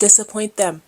disappoint them.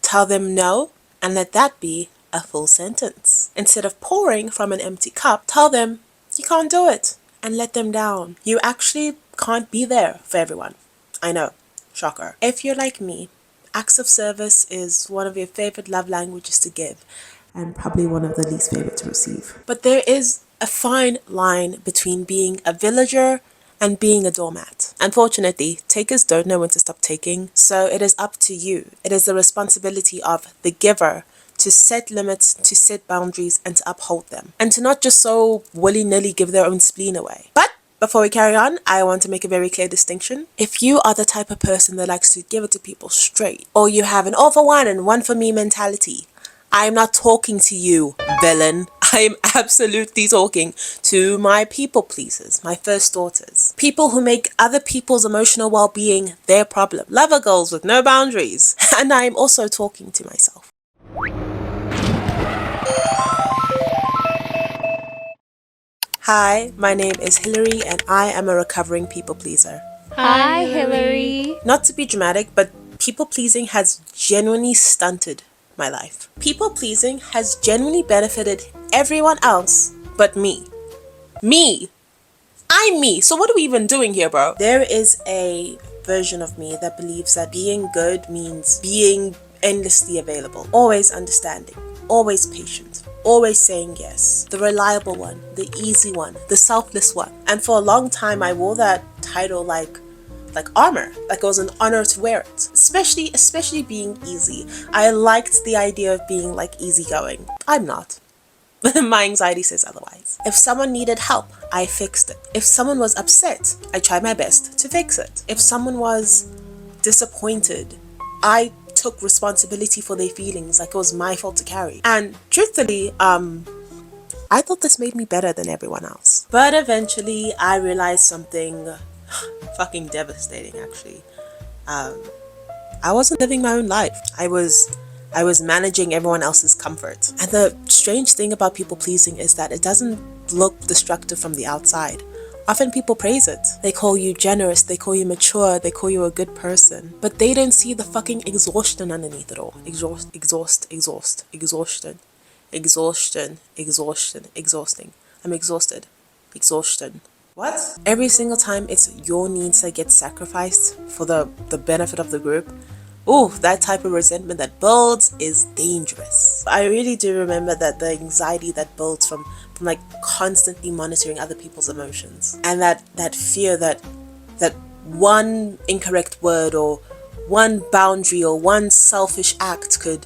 Tell them no and let that be a full sentence. Instead of pouring from an empty cup, tell them you can't do it and let them down. You actually can't be there for everyone. I know, shocker. If you're like me, acts of service is one of your favorite love languages to give and probably one of the least favorite to receive. But there is a fine line between being a villager and being a doormat. Unfortunately, takers don't know when to stop taking, so it is up to you. It is the responsibility of the giver to set limits, to set boundaries, and to uphold them. And to not just so willy-nilly give their own spleen away. But before we carry on, I want to make a very clear distinction. If you are the type of person that likes to give it to people straight, or you have an all for one and one for me mentality, I am not talking to you, villain. I am absolutely talking to my people pleasers, my first daughters. People who make other people's emotional well-being their problem. Lover girls with no boundaries. And I am also talking to myself. Hi, my name is Hilary and I am a recovering people pleaser. Hi, Hilary. Not to be dramatic, but people pleasing has genuinely stunted my life. People pleasing has genuinely benefited everyone else but me. Me! I'm me! So what are we even doing here, bro? There is a version of me that believes that being good means being endlessly available, always understanding, always patient, always saying yes, the reliable one, the easy one, the selfless one. And for a long time I wore that title like armor, like it was an honor to wear it, especially being easy. I liked the idea of being like easygoing. I'm not. My anxiety says otherwise. If someone needed help, I fixed it. If someone was upset, I tried my best to fix it. If someone was disappointed, I took responsibility for their feelings like it was my fault to carry. And truthfully, I thought this made me better than everyone else. But eventually I realized something fucking devastating, actually. I wasn't living my own life. I was managing everyone else's comfort. And the strange thing about people pleasing is that it doesn't look destructive from the outside. Often people praise it. They call you generous, they call you mature, they call you a good person. But they don't see the fucking exhaustion underneath it all. Exhaustion. I'm exhausted. Exhaustion. What? Every single time it's your needs that get sacrificed for the benefit of the group. Ooh, that type of resentment that builds is dangerous. I really do remember that the anxiety that builds from like constantly monitoring other people's emotions. And that fear that one incorrect word or one boundary or one selfish act could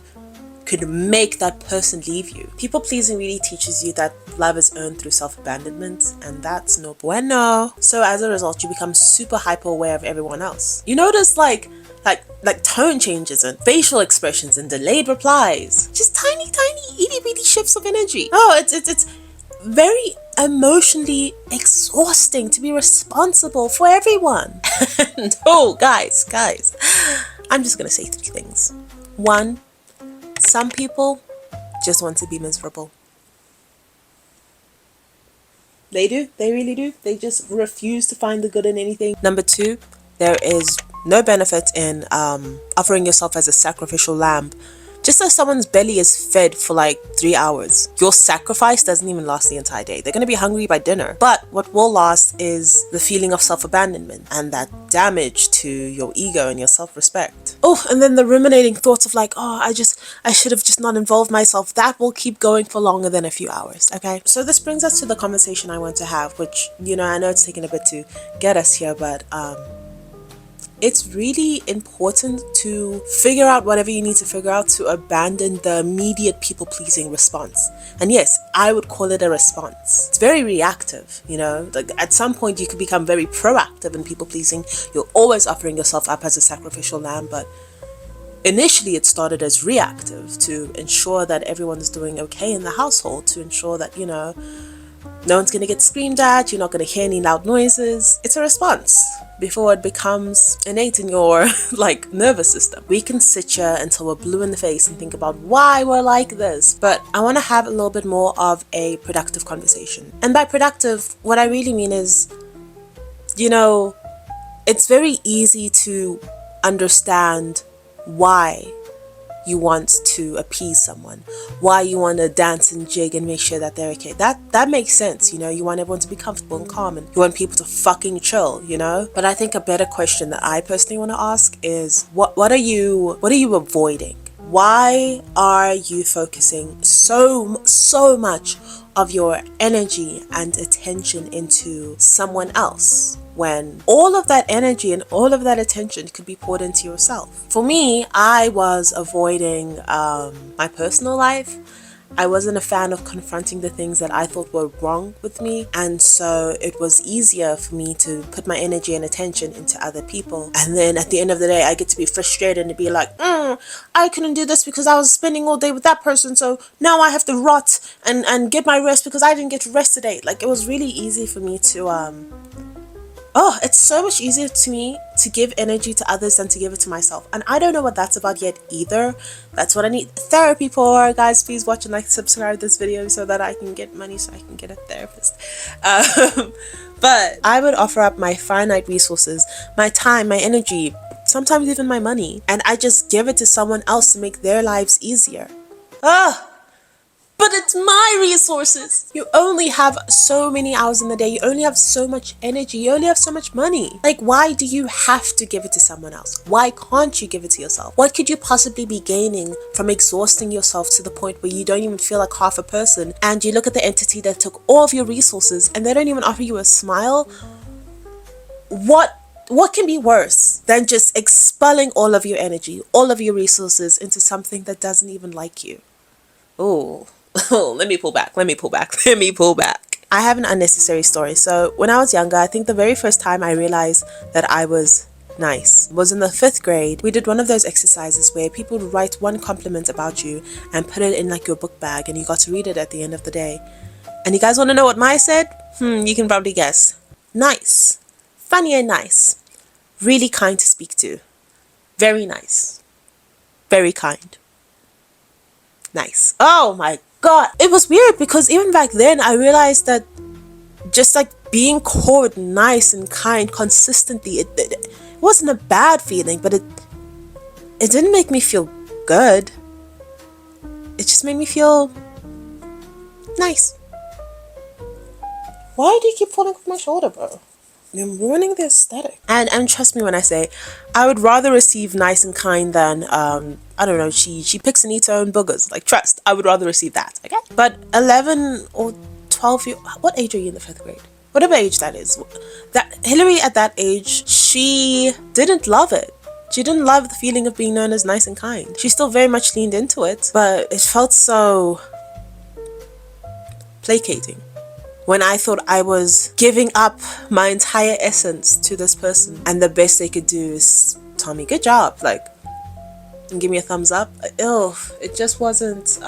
make that person leave you. People pleasing really teaches you that love is earned through self-abandonment, and that's no bueno. So as a result, you become super hyper aware of everyone else. You notice like tone changes and facial expressions and delayed replies. Just tiny itty bitty shifts of energy. Oh, it's very emotionally exhausting to be responsible for everyone. And oh, guys, I'm just gonna say 3 things. 1, some people just want to be miserable. They do. They really do. They just refuse to find the good in anything. Number 2, there is no benefit in offering yourself as a sacrificial lamb just so someone's belly is fed for like 3 hours. Your sacrifice doesn't even last the entire day. They're going to be hungry by dinner. But what will last is the feeling of self-abandonment and that damage to your ego and your self-respect. Oh, and then the ruminating thoughts of like, oh, I should have just not involved myself. That will keep going for longer than a few hours, okay? So this brings us to the conversation I want to have, which, you know, I know it's taken a bit to get us here, but it's really important to figure out whatever you need to figure out to abandon the immediate people-pleasing response. And yes, I would call it a response. It's very reactive, you know? Like at some point you could become very proactive in people-pleasing. You're always offering yourself up as a sacrificial lamb, but initially it started as reactive to ensure that everyone's doing okay in the household, to ensure that, you know, no one's gonna get screamed at, you're not gonna hear any loud noises. It's a response before it becomes innate in your like nervous system. We can sit here until we're blue in the face and think about why we're like this, but I want to have a little bit more of a productive conversation. And by productive, what I really mean is, you know, it's very easy to understand why you want to appease someone, why you want to dance and jig and make sure that they're okay. That makes sense, you know. You want everyone to be comfortable and calm, and you want people to fucking chill, you know. But I think a better question that I personally want to ask is, what are you avoiding? Why are you focusing so much of your energy and attention into someone else, when all of that energy and all of that attention could be poured into yourself? For me, I was avoiding my personal life. I wasn't a fan of confronting the things that I thought were wrong with me, and so it was easier for me to put my energy and attention into other people. And then at the end of the day, I get to be frustrated and be like, I couldn't do this because I was spending all day with that person, so now I have to rot and get my rest because I didn't get to rest today. Like, it was really easy for me to it's so much easier to me to give energy to others than to give it to myself. And I don't know what that's about yet either. That's what I need therapy for. Guys, please watch and like, subscribe this video so that I can get money, so I can get a therapist. But I would offer up my finite resources, my time, my energy, sometimes even my money, and I just give it to someone else to make their lives easier. But it's my resources. You only have so many hours in the day. You only have so much energy. You only have so much money. Like, why do you have to give it to someone else? Why can't you give it to yourself? What could you possibly be gaining from exhausting yourself to the point where you don't even feel like half a person, and you look at the entity that took all of your resources and they don't even offer you a smile? What can be worse than just expelling all of your energy, all of your resources into something that doesn't even like you? Oh, let me pull back. I have an unnecessary story. So when I was younger, I think the very first time I realized that I was nice was in the 5th grade. We did one of those exercises where people would write one compliment about you and put it in like your book bag, and you got to read it at the end of the day. And you guys want to know what mine said? You can probably guess. Nice. Funny and nice. Really kind to speak to. Very nice. Very kind. Nice. Oh my god. It was weird because even back then I realized that just like being called nice and kind consistently, it wasn't a bad feeling, but it didn't make me feel good. It just made me feel nice. Why do you keep falling off my shoulder, bro? You're ruining the aesthetic. And trust me when I say, I would rather receive nice and kind than I don't know, she picks and eats her own boogers. Like, trust, I would rather receive that, okay? But 11 or 12 years, what age are you in the 5th grade? Whatever age that is. That Hilary at that age, she didn't love it. She didn't love the feeling of being known as nice and kind. She still very much leaned into it, but it felt so placating. When I thought I was giving up my entire essence to this person, and the best they could do is tell me, good job, like, and give me a thumbs up. It just wasn't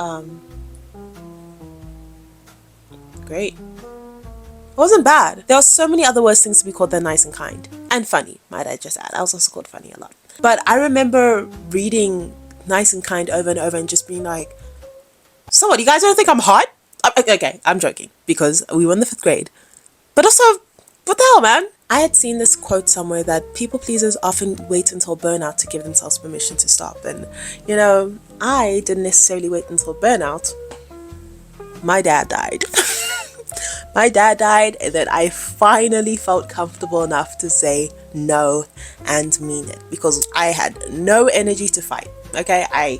great. It wasn't bad. There were so many other worse things to be called than nice and kind. And funny, might I just add. I was also called funny a lot. But I remember reading nice and kind over and over and just being like, so what, you guys don't think I'm hot? Okay, I'm joking, because we were in the 5th grade. But also, what the hell, man? I had seen this quote somewhere that people pleasers often wait until burnout to give themselves permission to stop. And, you know, I didn't necessarily wait until burnout. My dad died. My dad died, and then I finally felt comfortable enough to say no and mean it, because I had no energy to fight. Okay,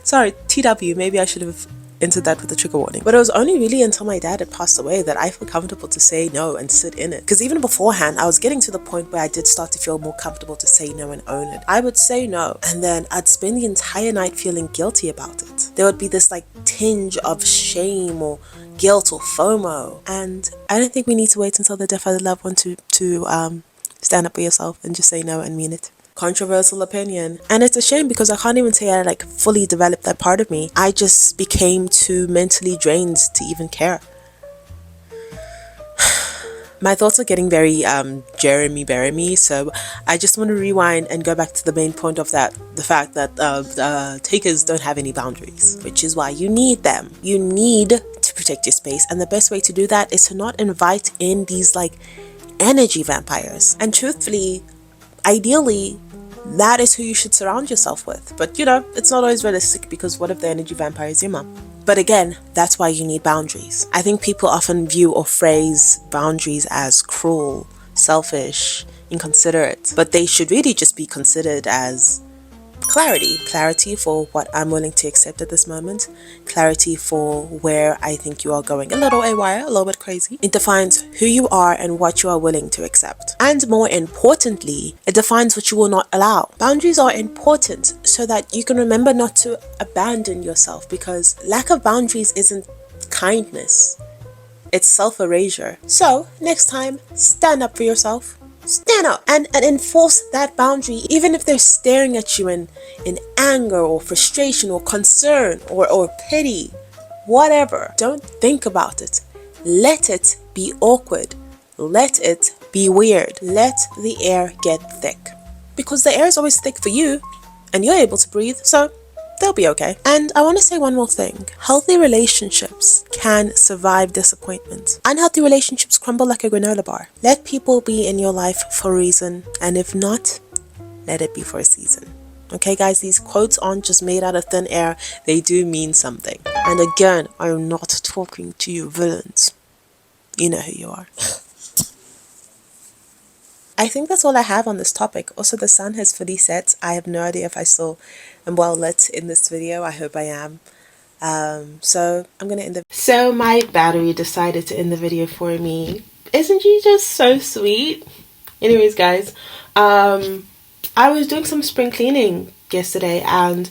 sorry, TW, maybe I should have entered that with a trigger warning. But it was only really until my dad had passed away that I felt comfortable to say no and sit in it. Because even beforehand, I was getting to the point where I did start to feel more comfortable to say no and own it. I would say no, and then I'd spend the entire night feeling guilty about it. There would be this like tinge of shame or guilt or FOMO. And I don't think we need to wait until the death of the loved one to stand up for yourself and just say no and mean it. Controversial opinion. And it's a shame because I can't even say I like fully developed that part of me. I just became too mentally drained to even care. My thoughts are getting very Jeremy, so I just want to rewind and go back to the main point of that, the fact that takers don't have any boundaries, which is why you need them. You need to protect your space, and the best way to do that is to not invite in these like energy vampires. And truthfully, ideally, that is who you should surround yourself with. But you know, it's not always realistic, because what if the energy vampire is your mum? But again, that's why you need boundaries. I think people often view or phrase boundaries as cruel, selfish, inconsiderate, but they should really just be considered as clarity for what I'm willing to accept at this moment, clarity for where I think you are going a little awry, a little bit crazy. It defines who you are and what you are willing to accept, and more importantly, it defines what you will not allow. Boundaries are important so that you can remember not to abandon yourself, because lack of boundaries isn't kindness, it's self-erasure. So next time, stand up for yourself. Stand up and enforce that boundary, even if they're staring at you in anger or frustration or concern or pity, whatever. Don't think about it. Let it be awkward. Let it be weird. Let the air get thick. Because the air is always thick for you and you're able to breathe, so they'll be okay. And I want to say one more thing. Healthy relationships can survive disappointment. Unhealthy relationships crumble like a granola bar. Let people be in your life for a reason, and if not, let it be for a season. Okay guys, these quotes aren't just made out of thin air, they do mean something. And again, I am not talking to you villains. You know who you are. I think that's all I have on this topic. Also, the sun has fully set. I have no idea if I still am well lit in this video. I hope I am. So I'm gonna end the— So my battery decided to end the video for me. Isn't she just so sweet? Anyways guys, I was doing some spring cleaning yesterday and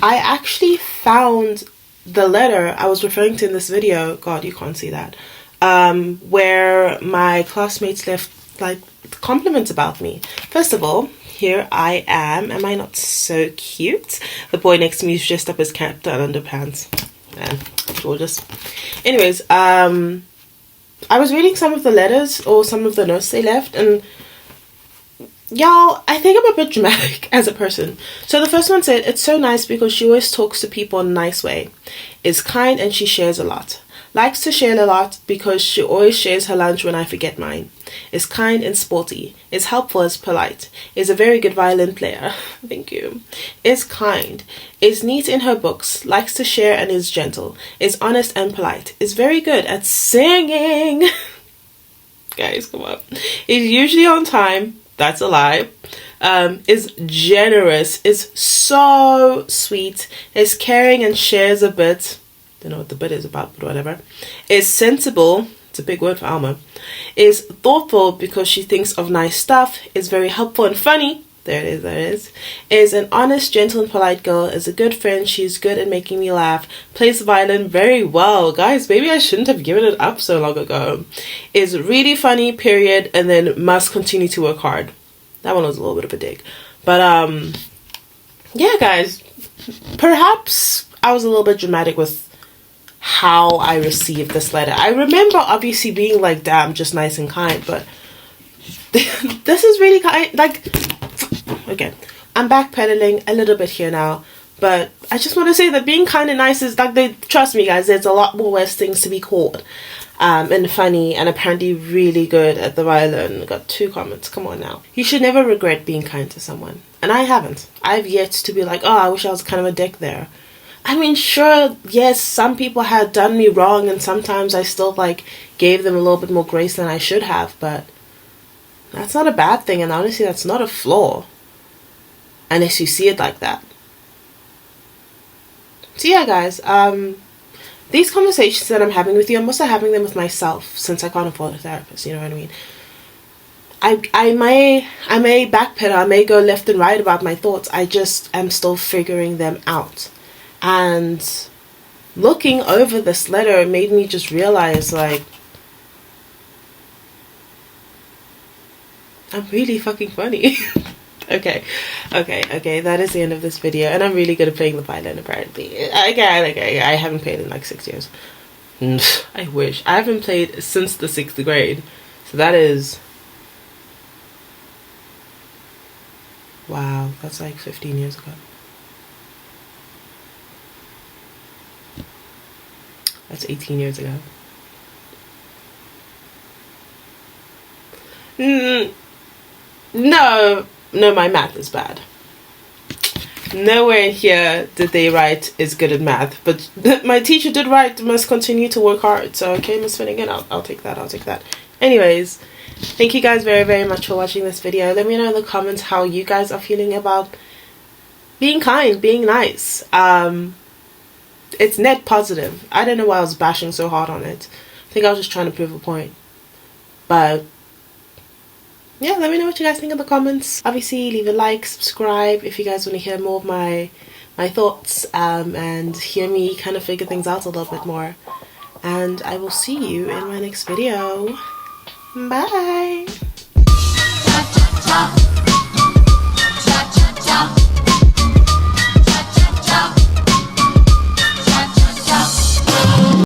I actually found the letter I was referring to in this video. God, you can't see that. Where my classmates left like compliments about me. First of all, here I am I not so cute? The boy next to me is dressed up as Captain Underpants. Man, gorgeous. Anyways, I was reading some of the letters or some of the notes they left, and y'all, I think I'm a bit dramatic as a person. So the first one said, it's so nice because she always talks to people in a nice way, is kind, and she shares a lot. Likes to share a lot because she always shares her lunch when I forget mine. Is kind and sporty. Is helpful, is polite. Is a very good violin player. Thank you. Is kind. Is neat in her books. Likes to share and is gentle. Is honest and polite. Is very good at singing. Guys, come on. Is usually on time. That's a lie. Is generous. Is so sweet. Is caring and shares a bit. Don't know what the bit is about, but whatever. Is sensible. It's a big word for Alma. Is thoughtful because she thinks of nice stuff. Is very helpful and funny. There it is. Is an honest, gentle, and polite girl. Is a good friend. She's good at making me laugh. Plays the violin very well. Guys, maybe I shouldn't have given it up so long ago. Is really funny, period. And then must continue to work hard. That one was a little bit of a dig. But, yeah, guys. Perhaps I was a little bit dramatic with how I received this letter. I remember obviously being like, damn, just nice and kind, but this is really kind. Like, again, I'm backpedaling a little bit here now, but I just want to say that being kind and nice is like, trust me guys, there's a lot more worse things to be called. And funny, and apparently really good at the violin. Got 2 comments, come on now. You should never regret being kind to someone. And I haven't. I've yet to be like, oh, I wish I was kind of a dick there. I mean, sure, yes, some people had done me wrong, and sometimes I still, like, gave them a little bit more grace than I should have, but that's not a bad thing, and honestly, that's not a flaw. Unless you see it like that. So yeah, guys, these conversations that I'm having with you, I'm also having them with myself, since I can't afford a therapist, you know what I mean? I may backpedal, I may go left and right about my thoughts, I just am still figuring them out. And looking over this letter made me just realize, like, I'm really fucking funny. Okay, that is the end of this video, and I'm really good at playing the violin, apparently. Okay, I haven't played in like 6 years. I wish. I haven't played since the 6th grade, so that is... wow, that's like 15 years ago. That's 18 years ago. No, No, my math is bad. Nowhere in here did they write is good at math, but my teacher did write must continue to work hard. So okay, Miss Finnegan, I'll take that. Anyways, thank you guys very, very much for watching this video. Let me know in the comments how you guys are feeling about being kind, being nice. It's net positive. I don't know why I was bashing so hard on it. I think I was just trying to prove a point. But yeah, let me know what you guys think in the comments. Obviously, leave a like, subscribe if you guys want to hear more of my thoughts and hear me kind of figure things out a little bit more. And I will see you in my next video. Bye!